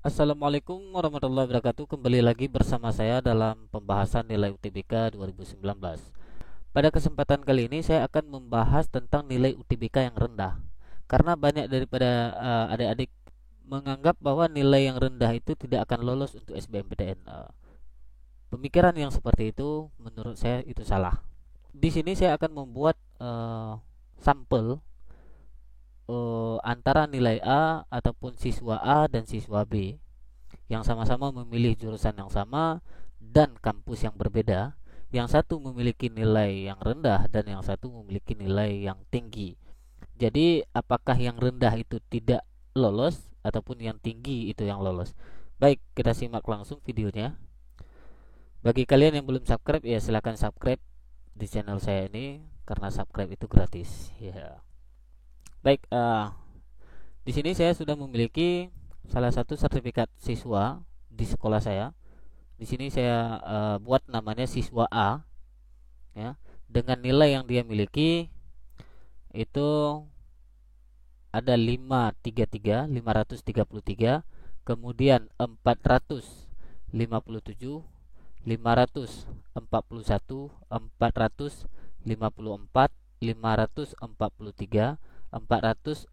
Assalamualaikum warahmatullahi wabarakatuh. Kembali lagi bersama saya dalam pembahasan nilai UTBK 2019. Pada kesempatan kali ini saya akan membahas tentang nilai UTBK yang rendah. Karena banyak daripada adik-adik menganggap bahwa nilai yang rendah itu tidak akan lolos untuk SBMPTN. Pemikiran yang seperti itu menurut saya itu salah. Di sini saya akan membuat sampel antara nilai A ataupun siswa A dan siswa B yang sama-sama memilih jurusan yang sama dan kampus yang berbeda. Yang satu memiliki nilai yang rendah dan yang satu memiliki nilai yang tinggi. Jadi, apakah yang rendah itu tidak lolos ataupun yang tinggi itu yang lolos? Baik, kita simak langsung videonya. Bagi kalian yang belum subscribe, ya silahkan subscribe di channel saya ini karena subscribe itu gratis. Ya. Baik, di sini saya sudah memiliki salah satu sertifikat siswa di sekolah saya. Di sini saya buat namanya siswa A, ya, dengan nilai yang dia miliki itu ada 533, kemudian 457, 541, 454, 543, 445,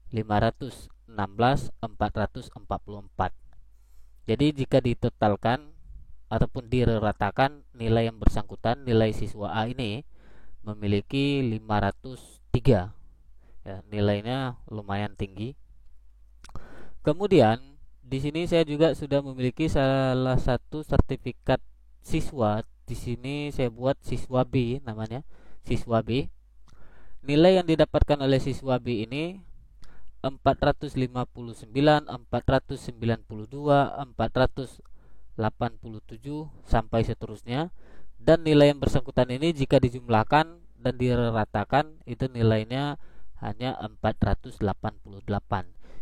516, 444. Jadi jika ditotalkan ataupun diratakan, nilai yang bersangkutan, nilai siswa A ini memiliki 503. Ya, nilainya lumayan tinggi. Kemudian di sini saya juga sudah memiliki salah satu sertifikat siswa. Di sini saya buat siswa B namanya, siswa B. Nilai yang didapatkan oleh siswa B ini 459, 492, 487 sampai seterusnya. Dan nilai yang bersangkutan ini jika dijumlahkan dan diratakan itu nilainya hanya 488.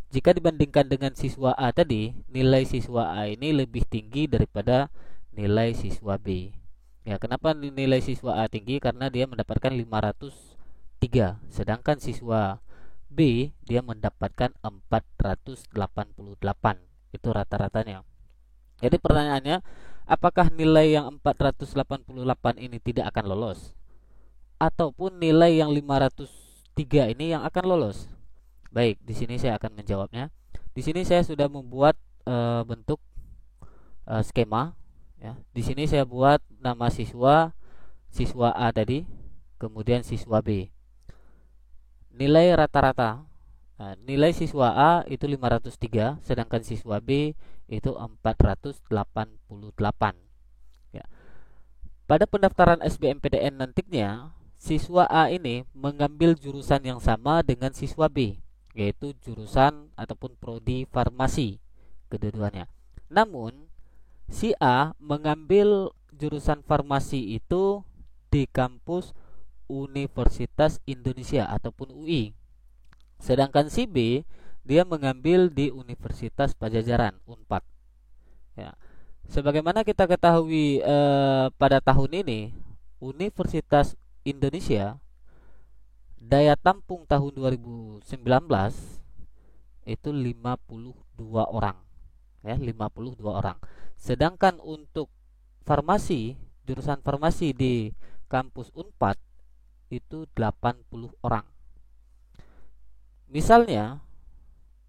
Jika dibandingkan dengan siswa A tadi, nilai siswa A ini lebih tinggi daripada nilai siswa B. Ya, kenapa nilai siswa A tinggi? Karena dia mendapatkan 503, sedangkan siswa B dia mendapatkan 488. Itu rata-ratanya. Jadi pertanyaannya, apakah nilai yang 488 ini tidak akan lolos ataupun nilai yang 503 ini yang akan lolos? Baik, di sini saya akan menjawabnya. Di sini saya sudah membuat bentuk skema, ya. Di sini saya buat nama siswa, siswa A tadi, kemudian siswa B. Nilai rata-rata. Nah, nilai siswa A itu 503, sedangkan siswa B itu 488. Ya. Pada pendaftaran SBMPTN nantinya, siswa A ini mengambil jurusan yang sama dengan siswa B, yaitu jurusan ataupun prodi farmasi kedua-duanya. Namun, si A mengambil jurusan farmasi itu di kampus Universitas Indonesia ataupun UI. Sedangkan si B dia mengambil di Universitas Pajajaran Unpad. Ya. Sebagaimana kita ketahui pada tahun ini Universitas Indonesia daya tampung tahun 2019 itu 52 orang, ya, 52 orang. Sedangkan untuk farmasi, jurusan farmasi di kampus Unpad itu 80 orang. Misalnya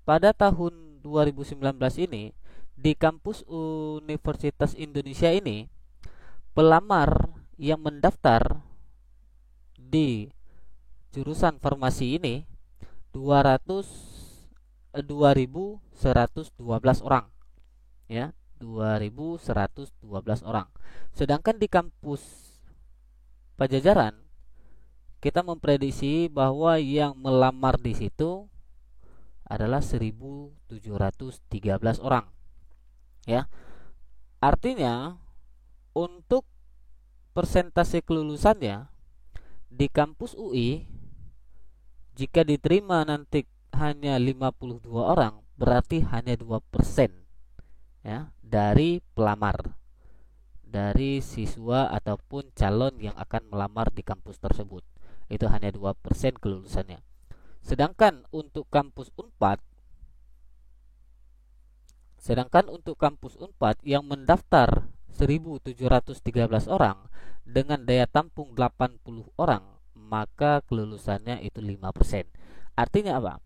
pada tahun 2019 ini di kampus Universitas Indonesia ini pelamar yang mendaftar di jurusan farmasi ini 2112 orang, ya, 2112 orang. Sedangkan di kampus Pajajaran kita memprediksi bahwa yang melamar di situ adalah 1713 orang, ya. Artinya untuk persentase kelulusannya di kampus UI jika diterima nanti hanya 52 orang, berarti hanya 2%, ya, dari pelamar, dari siswa ataupun calon yang akan melamar di kampus tersebut. Itu hanya 2% kelulusannya. Sedangkan untuk kampus Unpad Sedangkan untuk kampus Unpad yang mendaftar 1.713 orang dengan daya tampung 80 orang, maka kelulusannya itu 5%. Artinya apa?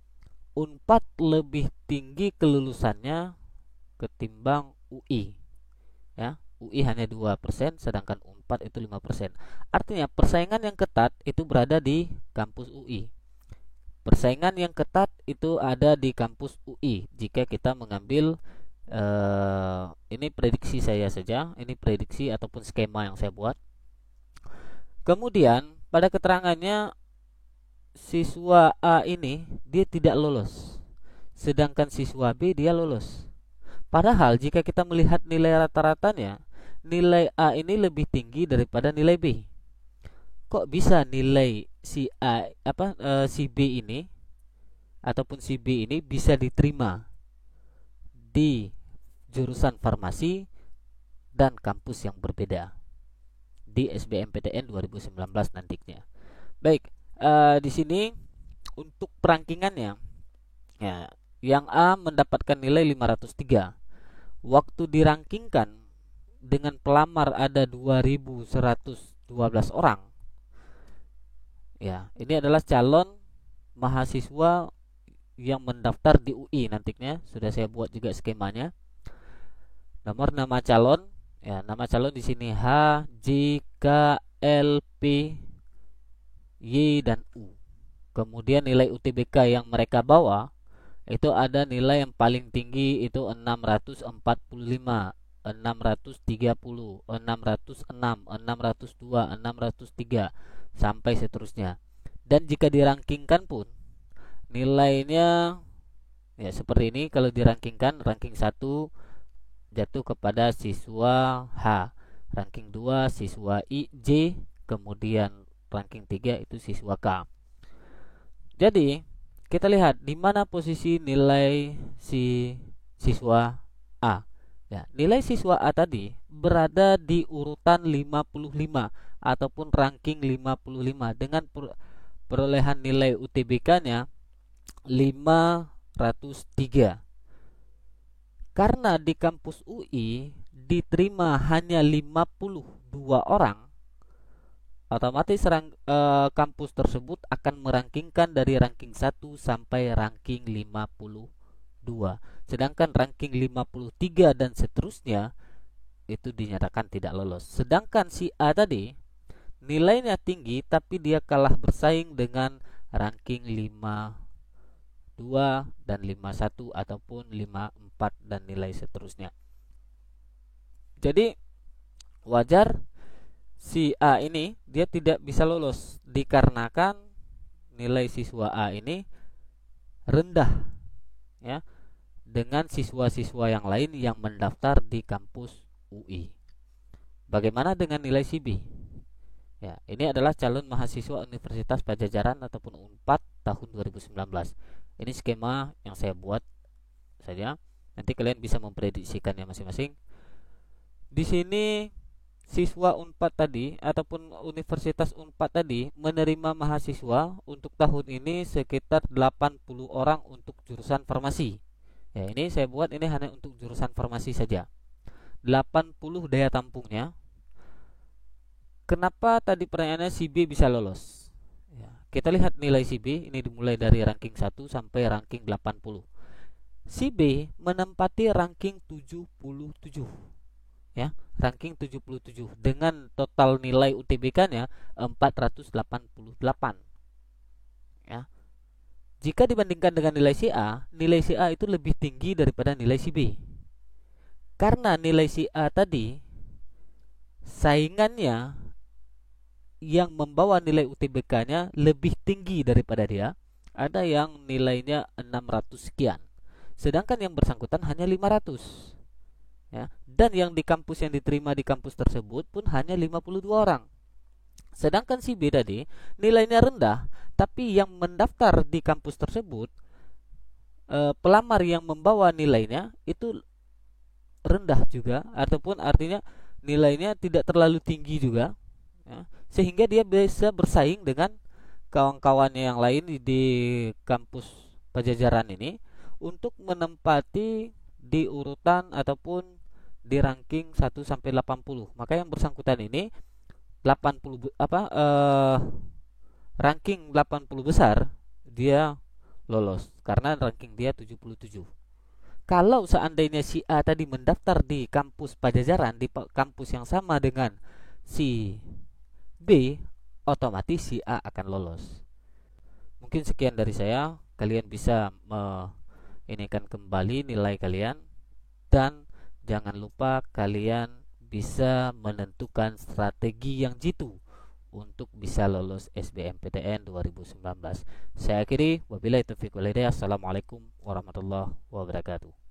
Unpad lebih tinggi kelulusannya ketimbang UI. Ya, UI hanya 2%, sedangkan Unpad itu 5%. Artinya persaingan yang ketat itu berada di kampus UI. Persaingan yang ketat itu ada di kampus UI jika kita mengambil ini prediksi saya saja, ini prediksi ataupun skema yang saya buat. Kemudian pada keterangannya siswa A ini dia tidak lolos, sedangkan siswa B dia lolos. Padahal jika kita melihat nilai rata-ratanya, nilai A ini lebih tinggi daripada nilai B. Kok bisa nilai si B ini ataupun si B ini bisa diterima di jurusan farmasi dan kampus yang berbeda di SBMPTN 2019 nantinya. Baik, di sini untuk perankingannya, ya, yang A mendapatkan nilai 503. Waktu dirankingkan dengan pelamar ada 2.112 orang. Ya, ini adalah calon mahasiswa yang mendaftar di UI nantinya. Sudah saya buat juga skemanya. Nomor nama calon, ya, nama calon di sini H, J, K, L, P, Y dan U. Kemudian nilai UTBK yang mereka bawa itu ada nilai yang paling tinggi itu 645, 630, 606, 602, 603 sampai seterusnya. Dan jika dirankingkan pun nilainya ya seperti ini. Kalau dirankingkan, ranking 1 jatuh kepada siswa H, ranking 2 siswa J, kemudian ranking 3 itu siswa K. Jadi kita lihat di mana posisi nilai si siswa A. Ya, nilai siswa A tadi berada di urutan 55 ataupun ranking 55 dengan perolehan nilai UTBK-nya 503. Karena di kampus UI diterima hanya 52 orang, otomatis kampus tersebut akan merankingkan dari ranking 1 sampai ranking 52. Sedangkan ranking 53 dan seterusnya itu dinyatakan tidak lolos. Sedangkan si A tadi nilainya tinggi tapi dia kalah bersaing dengan ranking 52 dan 51 ataupun 54 dan nilai seterusnya. Jadi wajar si A ini dia tidak bisa lolos dikarenakan nilai siswa A ini rendah, ya, dengan siswa-siswa yang lain yang mendaftar di kampus UI. Bagaimana dengan nilai si B? Ya, ini adalah calon mahasiswa Universitas Padjadjaran ataupun Unpad tahun 2019. Ini skema yang saya buat saja. Nanti kalian bisa memprediksikannya masing-masing. Di sini siswa Unpad tadi ataupun Universitas Unpad tadi menerima mahasiswa untuk tahun ini sekitar 80 orang untuk jurusan farmasi. Ya, ini saya buat ini hanya untuk jurusan farmasi saja. 80 daya tampungnya. Kenapa tadi pertanyaannya si B bisa lolos? Ya, kita lihat nilai si B ini dimulai dari ranking 1 sampai ranking 80. Si B menempati ranking 77. Ya, ranking 77 dengan total nilai UTBK-nya 488. Ya. Jika dibandingkan dengan nilai si A itu lebih tinggi daripada nilai si B. Karena nilai si A tadi saingannya yang membawa nilai UTBK-nya lebih tinggi daripada dia, ada yang nilainya 600 sekian. Sedangkan yang bersangkutan hanya 500. Ya, dan yang di kampus yang diterima di kampus tersebut pun hanya 52 orang. Sedangkan si B tadi nilainya rendah, tapi yang mendaftar di kampus tersebut pelamar yang membawa nilainya itu rendah juga, ataupun artinya nilainya tidak terlalu tinggi juga, ya, sehingga dia bisa bersaing dengan kawan-kawannya yang lain di kampus Padjadjaran ini untuk menempati di urutan ataupun di ranking 1 sampai 80. Maka yang bersangkutan ini 80 ranking 80 besar dia lolos karena ranking dia 77. Kalau seandainya si A tadi mendaftar di kampus Pajajaran, di kampus yang sama dengan si B, otomatis si A akan lolos. Mungkin sekian dari saya. Kalian bisa inikan kembali nilai kalian, dan jangan lupa kalian bisa menentukan strategi yang jitu untuk bisa lolos SBMPTN 2019. Saya akhiri, wabillahi taufiq wal hidayah. Assalamualaikum warahmatullahi wabarakatuh.